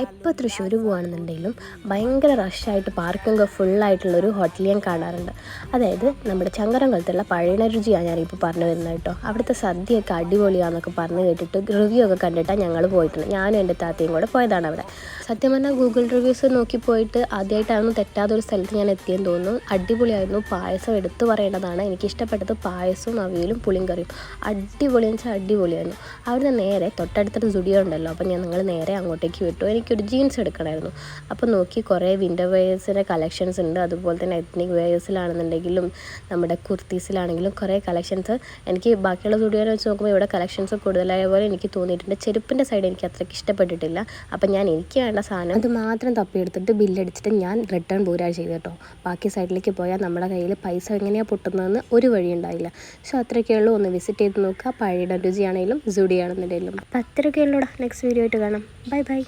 എപ്പോൾ തൃശ്ശൂർ പോകുകയാണെന്നുണ്ടെങ്കിലും ഭയങ്കര റഷായിട്ട് parking ഫുള്ളായിട്ടുള്ളൊരു hotel ഞാൻ കാണാറുണ്ട്. അതായത് നമ്മുടെ ചങ്കരംകുളത്തുള്ള പഴയ രുചിയാണ് ഞാനിപ്പോൾ പറഞ്ഞു വരുന്നത് കേട്ടോ. അവിടുത്തെ സദ്യയൊക്കെ അടിപൊളിയാണെന്നൊക്കെ പറഞ്ഞു കേട്ടിട്ട് റിവ്യൂ ഒക്കെ കണ്ടിട്ടാണ് ഞങ്ങൾ പോയിട്ടുണ്ട്. ഞാനും എൻ്റെ താത്തയും കൂടെ പോയതാണ് അവിടെ. സത്യം പറഞ്ഞാൽ ഗൂഗിൾ റിവ്യൂസ് നോക്കി പോയിട്ട് ആദ്യമായിട്ടാണ് തെറ്റാത്തൊരു സ്ഥലത്ത് ഞാൻ എത്തിയെന്ന് തോന്നുന്നു. അടിപൊളിയായിരുന്നു. പായസം എടുത്തു പറയേണ്ടതാണ്. എനിക്കിഷ്ടപ്പെട്ടത് പായസവും അവിയലും പുളിങ്കറിയും അടിപൊളിയെന്ന് വെച്ചാൽ അടിപൊളിയായിരുന്നു. അവിടുന്ന് നേരെ തൊട്ടടുത്തൊരു സ്റ്റുഡിയോ ഉണ്ടല്ലോ, അപ്പോൾ ഞങ്ങൾ നേരെ അങ്ങോട്ടേക്ക് വിട്ടു. എനിക്കൊരു ജീൻസ് എടുക്കണമായിരുന്നു. അപ്പോൾ നോക്കി കുറേ വിൻ്റർ വെയേഴ്സിൻ്റെ കളക്ഷൻസ് ഉണ്ട്. അതുപോലെ തന്നെ എത്നിക് വെയേഴ്സിലാണെന്നുണ്ടെങ്കിലും നമ്മുടെ കുർത്തീസിലാണെങ്കിലും കുറേ കളക്ഷൻസ്. എനിക്ക് ബാക്കിയുള്ള സ്റ്റുഡിയോനെ വെച്ച് നോക്കുമ്പോൾ ഇവിടെ കളക്ഷൻസ് കൂടുതലായ പോലെ എനിക്ക് തോന്നിയിട്ടുണ്ട്. ചെരുപ്പിൻ്റെ സൈഡ് എനിക്ക് അത്രയ്ക്ക് ഇഷ്ടപ്പെട്ടിട്ടില്ല. അപ്പം ഞാൻ എനിക്ക് വേണ്ട സാധനം അത് മാത്രം തപ്പിയെടുത്തിട്ട് ബില്ലടിച്ചിട്ട് ഞാൻ റിട്ടേൺ പോരാ ചെയ്തു കേട്ടോ. ബാക്കി സൈഡിലേക്ക് പോയാൽ നമ്മുടെ കയ്യിൽ പൈസ എങ്ങനെയാണ് പൊട്ടുന്നതെന്ന് ഒരു വഴി ഉണ്ടായില്ല. സോ അത്രയൊക്കെയുള്ളൂ. ഒന്ന് വിസിറ്റ് ചെയ്ത് നോക്കുക. പഴയ രുചിയാണെങ്കിലും സ്റ്റുഡിയോ ആണെന്നുണ്ടെങ്കിലും. അപ്പം അത്രയൊക്കെയുള്ളൂടാ. നെക്സ്റ്റ് വീഡിയോ ആയിട്ട് കാണാം. Bye bye.